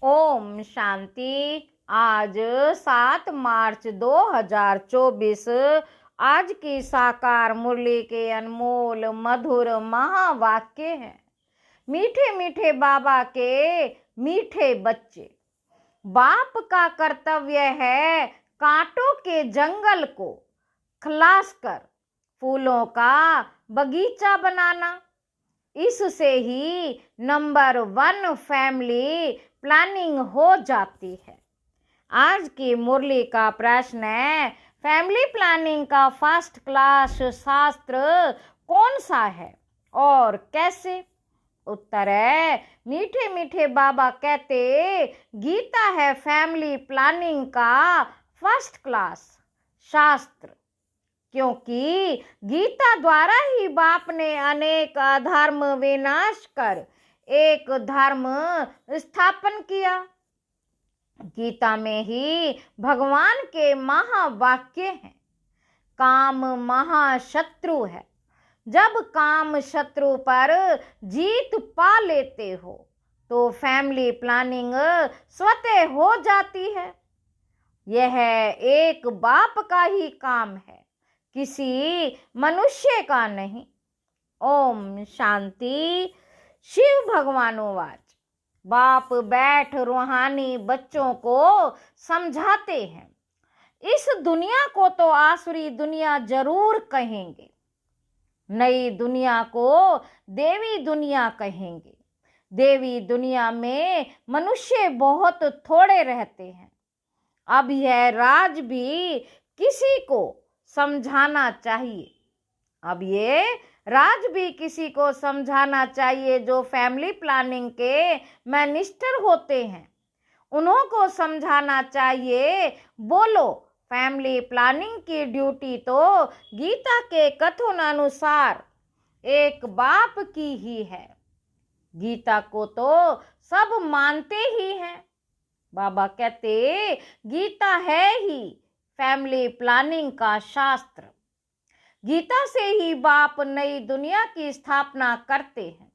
ओम शांति। आज 7 मार्च 2024 आज की साकार मुरली के अनमोल मधुर महावाक्य हैं। मीठे मीठे बाबा के मीठे बच्चे। बाप का कर्तव्य है कांटों के जंगल को खलास कर फूलों का बगीचा बनाना। इससे ही नंबर 1 फैमिली प्लानिंग हो जाती है। आज की मुरली का प्रश्न है, फैमिली प्लानिंग का फर्स्ट क्लास शास्त्र कौन सा है और कैसे? उत्तर है, मीठे मीठे बाबा कहते गीता है फैमिली प्लानिंग का फर्स्ट क्लास शास्त्र, क्योंकि गीता द्वारा ही बाप ने अनेक अधर्म विनाश कर एक धर्म स्थापन किया। गीता में ही भगवान के महावाक्य हैं, काम महाशत्रु है। जब काम शत्रु पर जीत पा लेते हो तो फैमिली प्लानिंग स्वतः हो जाती है। यह एक बाप का ही काम है, किसी मनुष्य का नहीं। ओम शांति। शिव भगवानोवाच। बाप बैठ रूहानी बच्चों को समझाते हैं। इस दुनिया को तो आसुरी दुनिया जरूर कहेंगे, नई दुनिया को देवी दुनिया कहेंगे। देवी दुनिया में मनुष्य बहुत थोड़े रहते हैं। अब यह राज भी किसी को समझाना चाहिए। अब ये राज भी किसी को समझाना चाहिए जो फैमिली प्लानिंग के मिनिस्टर होते हैं। उन्हों को समझाना चाहिए, बोलो फैमिली प्लानिंग की ड्यूटी तो गीता के कथन अनुसार एक बाप की ही है। गीता को तो सब मानते ही हैं। बाबा कहते गीता है ही फैमिली प्लानिंग का शास्त्र। गीता से ही बाप नई दुनिया की स्थापना करते हैं।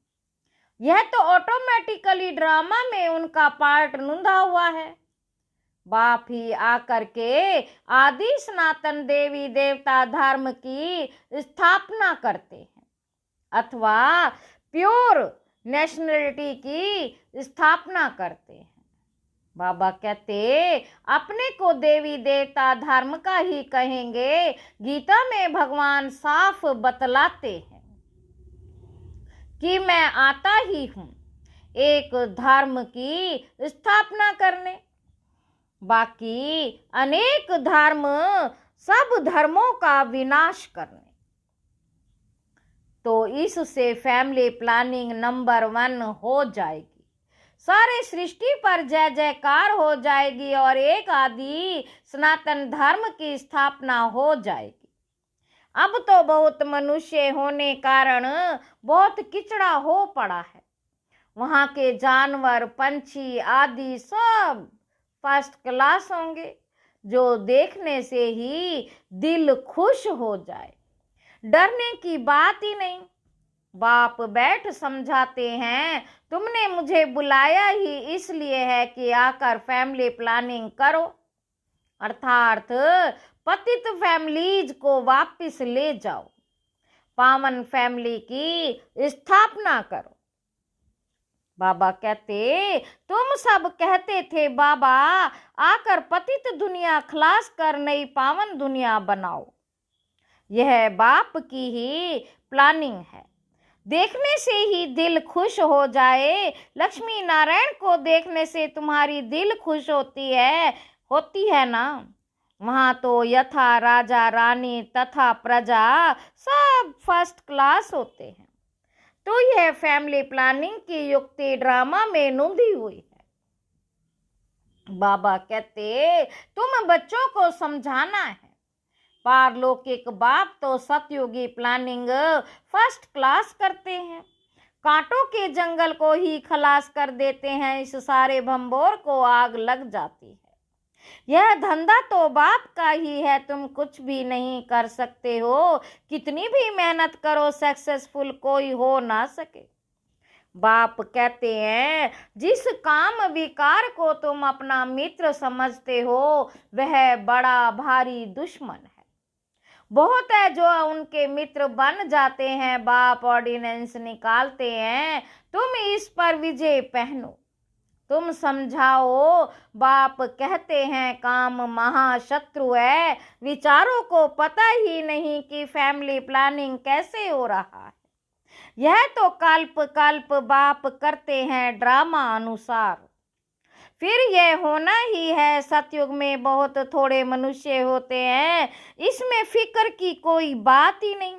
यह तो ऑटोमेटिकली ड्रामा में उनका पार्ट नूंधा हुआ है। बाप ही आकर के आदि सनातन देवी देवता धर्म की स्थापना करते हैं अथवा प्योर नेशनलिटी की स्थापना करते हैं। बाबा कहते अपने को देवी देवता धर्म का ही कहेंगे। गीता में भगवान साफ बतलाते हैं कि मैं आता ही हूं एक धर्म की स्थापना करने, बाकी अनेक धर्म सब धर्मों का विनाश करने। तो इससे फैमिली प्लानिंग नंबर 1 हो जाएगी। सारे सृष्टि पर जय जयकार हो जाएगी और एक आदि सनातन धर्म की स्थापना हो जाएगी। अब तो बहुत मनुष्य होने कारण बहुत किचड़ा हो पड़ा है। वहां के जानवर पंछी आदि सब फर्स्ट क्लास होंगे, जो देखने से ही दिल खुश हो जाए। डरने की बात ही नहीं। बाप बैठ समझाते हैं, तुमने मुझे बुलाया ही इसलिए है कि आकर फैमिली प्लानिंग करो, अर्थात पतित फैमिलीज को वापस ले जाओ, पावन फैमिली की स्थापना करो। बाबा कहते तुम सब कहते थे बाबा आकर पतित दुनिया खलास कर नई पावन दुनिया बनाओ। यह बाप की ही प्लानिंग है। देखने से ही दिल खुश हो जाए। लक्ष्मी नारायण को देखने से तुम्हारी दिल खुश होती है ना। वहां तो यथा राजा रानी तथा प्रजा सब फर्स्ट क्लास होते हैं। तो यह फैमिली प्लानिंग की युक्ति ड्रामा में नूंधी हुई है। बाबा कहते तुम बच्चों को समझाना है। पारलौकिक बाप तो सतयुगी प्लानिंग फर्स्ट क्लास करते हैं। कांटों के जंगल को ही खलास कर देते हैं। इस सारे भंबोर को आग लग जाती है। यह धंधा तो बाप का ही है। तुम कुछ भी नहीं कर सकते हो। कितनी भी मेहनत करो सक्सेसफुल कोई हो ना सके। बाप कहते हैं, जिस काम विकार को तुम अपना मित्र समझते हो वह बड़ा भारी दुश्मन है। बहुत है जो उनके मित्र बन जाते हैं। बाप ऑर्डिनेंस निकालते हैं, तुम इस पर विजय पहनो, तुम समझाओ। बाप कहते हैं, काम महाशत्रु है। विचारों को पता ही नहीं कि फैमिली प्लानिंग कैसे हो रहा है। यह तो कल्प बाप करते हैं ड्रामा अनुसार। फिर यह होना ही है। सतयुग में बहुत थोड़े मनुष्य होते हैं, इसमें फिक्र की कोई बात ही नहीं।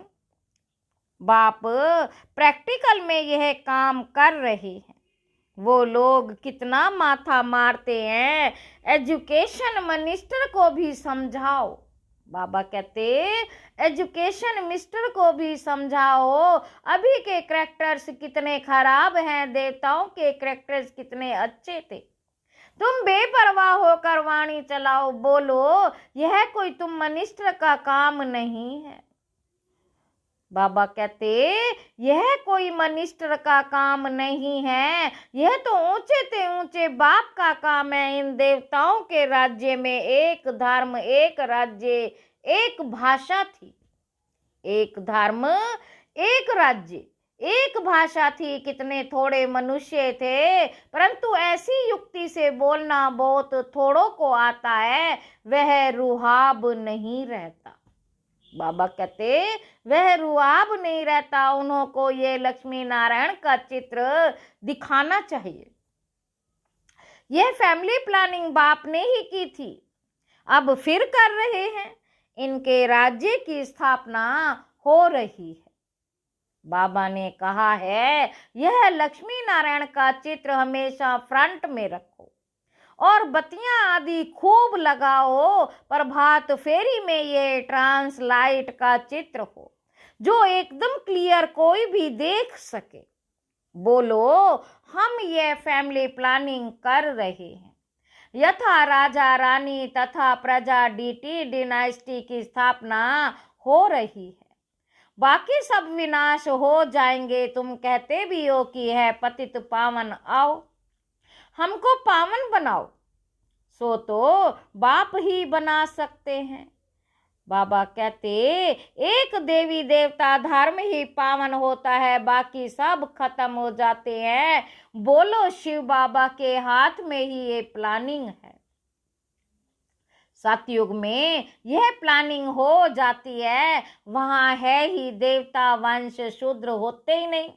बाप प्रैक्टिकल में यह काम कर रहे हैं। वो लोग कितना माथा मारते हैं। एजुकेशन मिनिस्टर को भी समझाओ। बाबा कहते, एजुकेशन मिनिस्टर को भी समझाओ। अभी के कैरेक्टर्स कितने खराब हैं, देवताओं के कैरेक्टर्स कितने अच्छे थे। तुम बेपरवाह होकर वाणी चलाओ, बोलो यह कोई तुम मिनिस्टर का काम नहीं है। बाबा कहते, यह कोई मिनिस्टर का काम नहीं है, यह तो ऊंचे से ऊंचे बाप का काम है। इन देवताओं के राज्य में एक धर्म, एक राज्य, एक भाषा थी। एक धर्म, एक राज्य, एक भाषा थी। कितने थोड़े मनुष्य थे, परंतु ऐसी युक्ति से बोलना बहुत थोड़ों को आता है, वह रुहाब नहीं रहता। बाबा कहते, वह रुआब नहीं रहता। उन्हों को ये लक्ष्मी नारायण का चित्र दिखाना चाहिए। यह फैमिली प्लानिंग बाप ने ही की थी, अब फिर कर रहे हैं। इनके राज्य की स्थापना हो रही है। बाबा ने कहा है, यह लक्ष्मी नारायण का चित्र हमेशा फ्रंट में रखो और बत्तियां आदि खूब लगाओ। प्रभात फेरी में ये ट्रांसलाइट का चित्र हो, जो एकदम क्लियर कोई भी देख सके। बोलो, हम ये फैमिली प्लानिंग कर रहे हैं। यथा राजा रानी तथा प्रजा डीटी डिनाइस्टी की स्थापना हो रही है। बाकी सब विनाश हो जाएंगे। तुम कहते भी हो कि है पतित पावन, आओ हमको पावन बनाओ। सो तो बाप ही बना सकते हैं। बाबा कहते, एक देवी देवता धर्म ही पावन होता है, बाकी सब खत्म हो जाते हैं। बोलो, शिव बाबा के हाथ में ही ये प्लानिंग है। सतयुग में यह प्लानिंग हो जाती है, वहां है ही देवता वंश, शूद्र होते ही नहीं।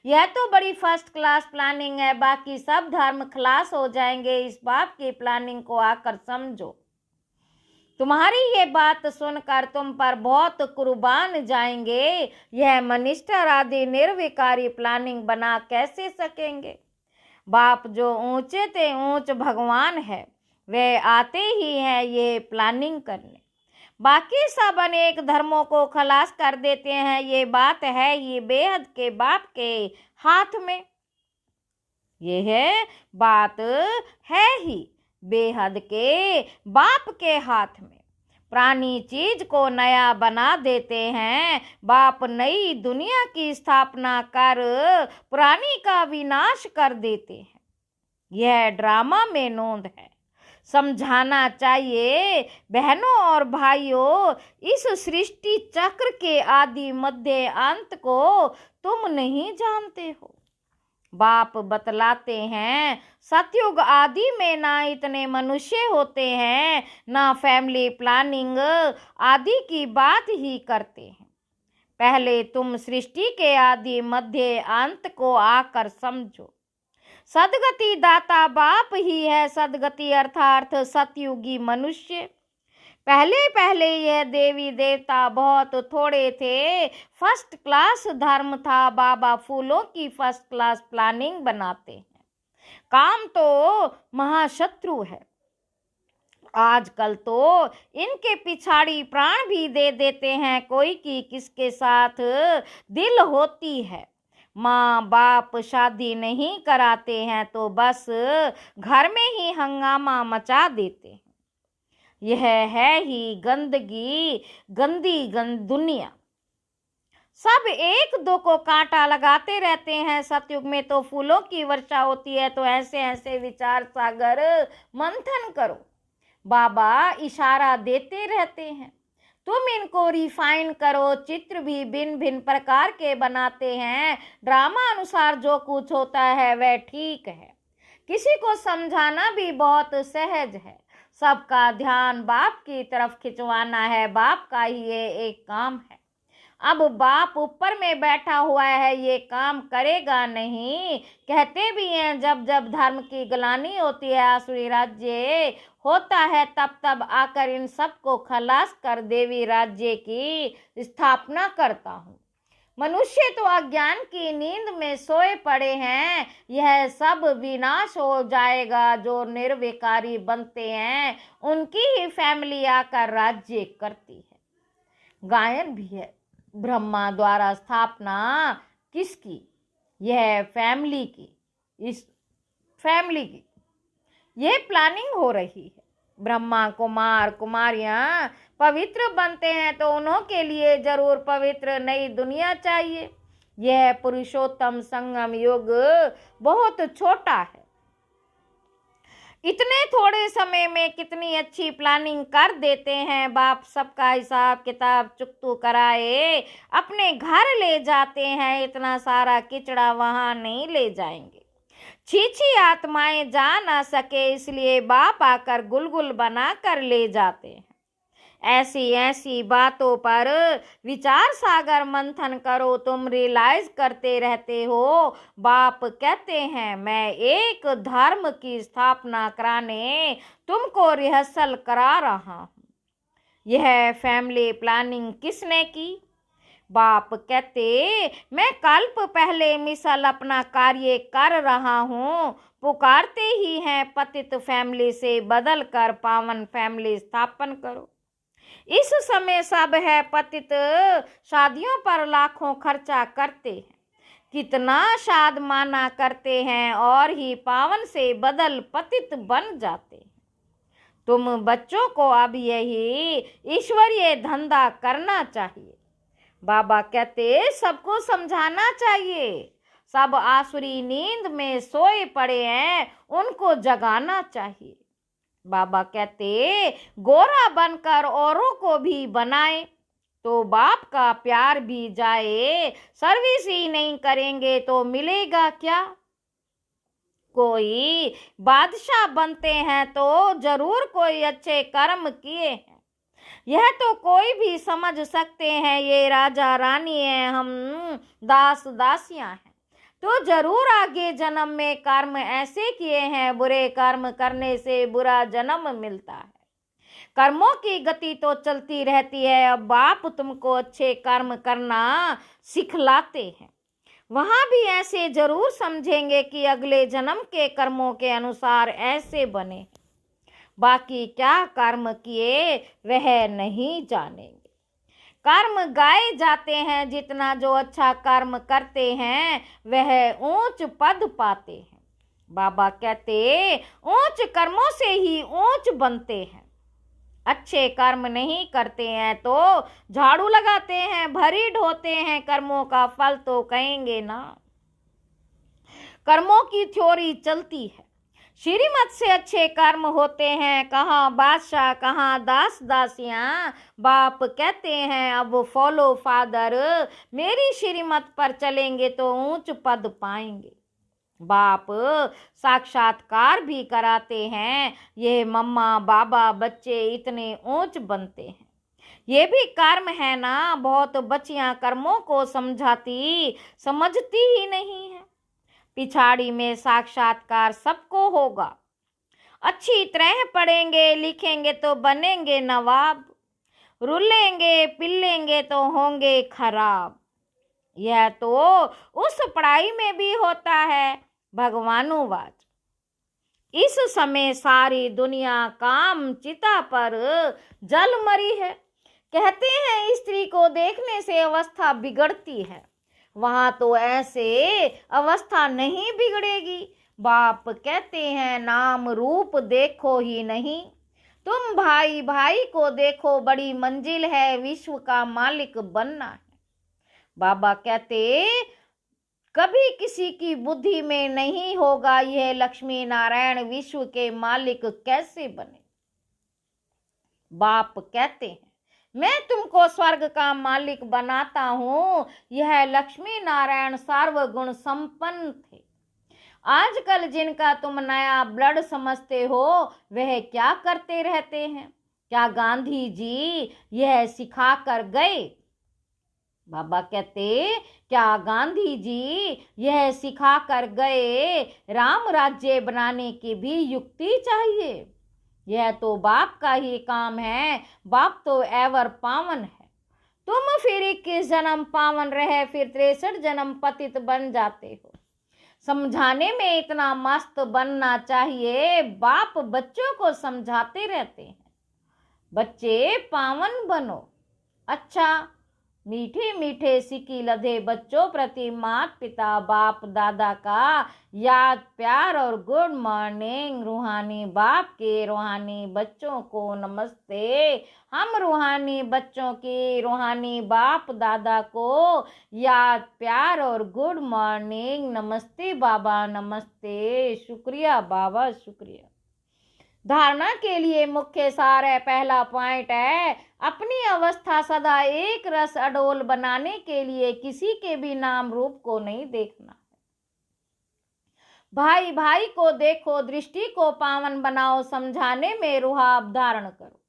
यह तो बड़ी फर्स्ट क्लास प्लानिंग है, बाकी सब धर्म खलास हो जाएंगे। इस बात की प्लानिंग को आकर समझो। तुम्हारी ये बात सुनकर तुम पर बहुत कुर्बान जाएंगे। यह मिनिस्टर आदि निर्विकारी प्लानिंग बना कैसे सकेंगे। बाप जो ऊंचे से ऊंच भगवान है, वे आते ही हैं ये प्लानिंग करने। बाकी सब अनेक धर्मों को खलास कर देते हैं। ये बात है ही बेहद के बाप के हाथ में। ये है बात है ही बेहद के बाप के हाथ में। पुरानी चीज को नया बना देते हैं। बाप नई दुनिया की स्थापना कर पुरानी का विनाश कर देते हैं। यह ड्रामा में नोंद है। समझाना चाहिए बहनों और भाइयों, इस सृष्टि चक्र के आदि मध्य अंत को तुम नहीं जानते हो। बाप बतलाते हैं, सतयुग आदि में ना इतने मनुष्य होते हैं, ना फैमिली प्लानिंग आदि की बात ही करते हैं। पहले तुम सृष्टि के आदि मध्य अंत को आकर समझो। सदगति दाता बाप ही है। सदगति अर्थात सतयुगी मनुष्य। पहले पहले यह देवी देवता बहुत थोड़े थे। फर्स्ट क्लास धर्म था। बाबा फूलों की फर्स्ट क्लास प्लानिंग बनाते हैं। काम तो महाशत्रु है। आजकल तो इनके पिछाड़ी प्राण भी दे देते हैं। कोई की किसके साथ दिल होती है। माँ बाप शादी नहीं कराते हैं तो बस घर में ही हंगामा मचा देते हैं। यह है ही गंदगी, गंदी दुनिया। सब एक दो को कांटा लगाते रहते हैं। सतयुग में तो फूलों की वर्षा होती है। तो ऐसे ऐसे विचार सागर मंथन करो। बाबा इशारा देते रहते हैं, तुम इनको रिफाइन करो। चित्र भी भिन्न भिन्न प्रकार के बनाते हैं। ड्रामा अनुसार जो कुछ होता है वह ठीक है। किसी को समझाना भी बहुत सहज है। सबका ध्यान बाप की तरफ खिंचवाना है। बाप का ही ये एक काम है। अब बाप ऊपर में बैठा हुआ है, ये काम करेगा नहीं। कहते भी हैं जब जब धर्म की ग्लानि होती है, आसुरी राज्य होता है, तब तब आकर इन सबको खलास कर देवी राज्य की स्थापना करता हूँ। मनुष्य तो अज्ञान की नींद में सोए पड़े हैं। यह सब विनाश हो जाएगा। जो निर्विकारी बनते हैं उनकी ही फैमिली आकर राज्य करती है। गायन भी है, ब्रह्मा द्वारा स्थापना किसकी? यह फैमिली की, इस फैमिली की यह प्लानिंग हो रही है। ब्रह्मा कुमार कुमारियां पवित्र बनते हैं तो उन्हों के लिए जरूर पवित्र नई दुनिया चाहिए। यह पुरुषोत्तम संगम युग बहुत छोटा है। इतने थोड़े समय में कितनी अच्छी प्लानिंग कर देते हैं। बाप सबका हिसाब किताब चुकतू कराए अपने घर ले जाते हैं। इतना सारा किचड़ा वहां नहीं ले जाएंगे। छीछी आत्माएं जा ना सके, इसलिए बाप आकर गुलगुल बना कर ले जाते हैं। ऐसी ऐसी बातों पर विचार सागर मंथन करो। तुम रियलाइज करते रहते हो। बाप कहते हैं मैं एक धर्म की स्थापना कराने तुमको रिहर्सल करा रहा हूँ। यह फैमिली प्लानिंग किसने की? बाप कहते मैं कल्प पहले मिसल अपना कार्य कर रहा हूँ। पुकारते ही हैं पतित फैमिली से बदल कर पावन फैमिली स्थापन करो। इस समय सब है पतित शादियों पर लाखों खर्चा करते हैं। कितना शाद माना करते हैं और ही पावन से बदल पतित बन जाते हैं। तुम बच्चों को अब यही ईश्वरीय धंधा करना चाहिए। बाबा कहते सबको समझाना चाहिए। सब आसुरी नींद में सोए पड़े हैं, उनको जगाना चाहिए। बाबा कहते गोरा बनकर औरों को भी बनाए तो बाप का प्यार भी जाए। सर्विस ही नहीं करेंगे तो मिलेगा क्या? कोई बादशाह बनते हैं तो जरूर कोई अच्छे कर्म किए हैं। यह तो कोई भी समझ सकते हैं। ये राजा रानी है, हम दास दासियां हैं। तो जरूर आगे जन्म में कर्म ऐसे किए हैं। बुरे कर्म करने से बुरा जन्म मिलता है। कर्मों की गति तो चलती रहती है। अब बाप तुमको अच्छे कर्म करना सिखलाते हैं। वहां भी ऐसे जरूर समझेंगे कि अगले जन्म के कर्मों के अनुसार ऐसे बने। बाकी क्या कर्म किए वह नहीं जानेंगे। कर्म गाए जाते हैं। जितना जो अच्छा कर्म करते हैं वह ऊंच पद पाते हैं। बाबा कहते ऊंच कर्मों से ही ऊंच बनते हैं। अच्छे कर्म नहीं करते हैं तो झाड़ू लगाते हैं, भरी ढोते हैं, कर्मों का फल तो कहेंगे ना। कर्मों की थ्योरी चलती है। श्रीमत से अच्छे कर्म होते हैं। कहाँ बादशाह, कहाँ दास दासियां। बाप कहते हैं अब फॉलो फादर, मेरी श्रीमत पर चलेंगे तो ऊंच पद पाएंगे। बाप साक्षात्कार भी कराते हैं। ये मम्मा बाबा बच्चे इतने ऊंच बनते हैं। ये भी कर्म है ना। बहुत बच्चियां कर्मों को समझती ही नहीं है। पिछाड़ी में साक्षात्कार सबको होगा। अच्छी तरह पढ़ेंगे लिखेंगे तो बनेंगे नवाब। रुलेंगे पिलेंगे तो होंगे खराब। यह तो उस पढ़ाई में भी होता है भगवानुवाच। इस समय सारी दुनिया काम चिता पर जल मरी है। कहते हैं स्त्री को देखने से अवस्था बिगड़ती है। वहां तो ऐसे अवस्था नहीं बिगड़ेगी। बाप कहते हैं नाम रूप देखो ही नहीं, तुम भाई भाई को देखो। बड़ी मंजिल है विश्व का मालिक बनना है। बाबा कहते कभी किसी की बुद्धि में नहीं होगा यह लक्ष्मी नारायण विश्व के मालिक कैसे बने। बाप कहते हैं मैं तुमको स्वर्ग का मालिक बनाता हूं। यह लक्ष्मी नारायण सर्वगुण संपन्न थे। आजकल जिनका तुम नया ब्लड समझते हो वह क्या करते रहते हैं? क्या गांधी जी यह सिखा कर गए? बाबा कहते क्या गांधी जी यह सिखा कर गए राम राज्य बनाने की भी युक्ति चाहिए? यह तो बाप का ही काम है। बाप तो एवर पावन है। तुम फिर 21 जन्म पावन रहे फिर 63 जन्म पतित बन जाते हो। समझाने में इतना मस्त बनना चाहिए। बाप बच्चों को समझाते रहते हैं बच्चे पावन बनो। अच्छा मीठे मीठे सिकी लधे बच्चों प्रति माता पिता बाप दादा का याद प्यार और गुड मॉर्निंग। रूहानी बाप के रूहानी बच्चों को नमस्ते। हम रूहानी बच्चों के रूहानी बाप दादा को याद प्यार और गुड मॉर्निंग। नमस्ते बाबा नमस्ते। शुक्रिया बाबा शुक्रिया। धारणा के लिए मुख्य सार है। पहला पॉइंट है अपनी अवस्था सदा एक रस अडोल बनाने के लिए किसी के भी नाम रूप को नहीं देखना है। भाई भाई को देखो, दृष्टि को पावन बनाओ, समझाने में रुहाब धारण करो।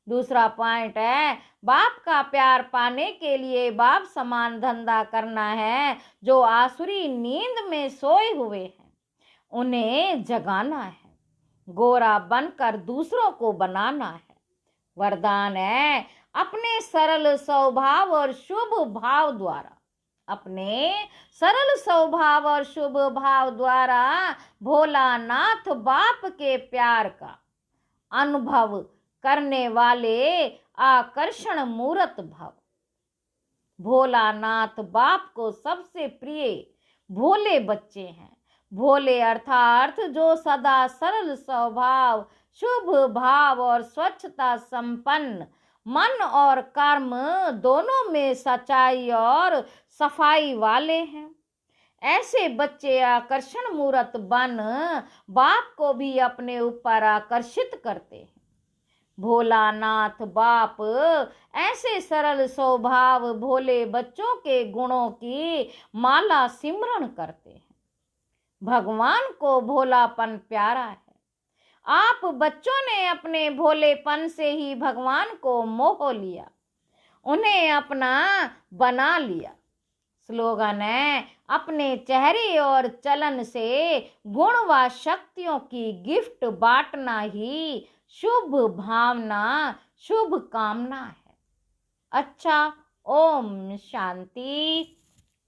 दूसरा पॉइंट है बाप का प्यार पाने के लिए बाप समान धंधा करना है। जो आसुरी नींद में सोए हुए हैं उन्हें जगाना है। गोरा बनकर दूसरों को बनाना है। वरदान है अपने सरल स्वभाव और शुभ भाव द्वारा, अपने सरल स्वभाव और शुभ भाव द्वारा भोलानाथ बाप के प्यार का अनुभव करने वाले आकर्षण मूर्त भव। भोलानाथ बाप को सबसे प्रिय भोले बच्चे हैं। भोले अर्थात जो सदा सरल स्वभाव शुभ भाव और स्वच्छता संपन्न मन और कर्म दोनों में सच्चाई और सफाई वाले हैं। ऐसे बच्चे आकर्षण मूर्त बन बाप को भी अपने ऊपर आकर्षित करते हैं। भोलानाथ बाप ऐसे सरल स्वभाव भोले बच्चों के गुणों की माला सिमरण करते हैं। भगवान को भोलापन प्यारा है। आप बच्चों ने अपने भोलेपन से ही भगवान को मोह लिया, उन्हें अपना बना लिया। स्लोगन है अपने चेहरे और चलन से गुण व शक्तियों की गिफ्ट बांटना ही शुभ भावना शुभ कामना है। अच्छा ओम शांति।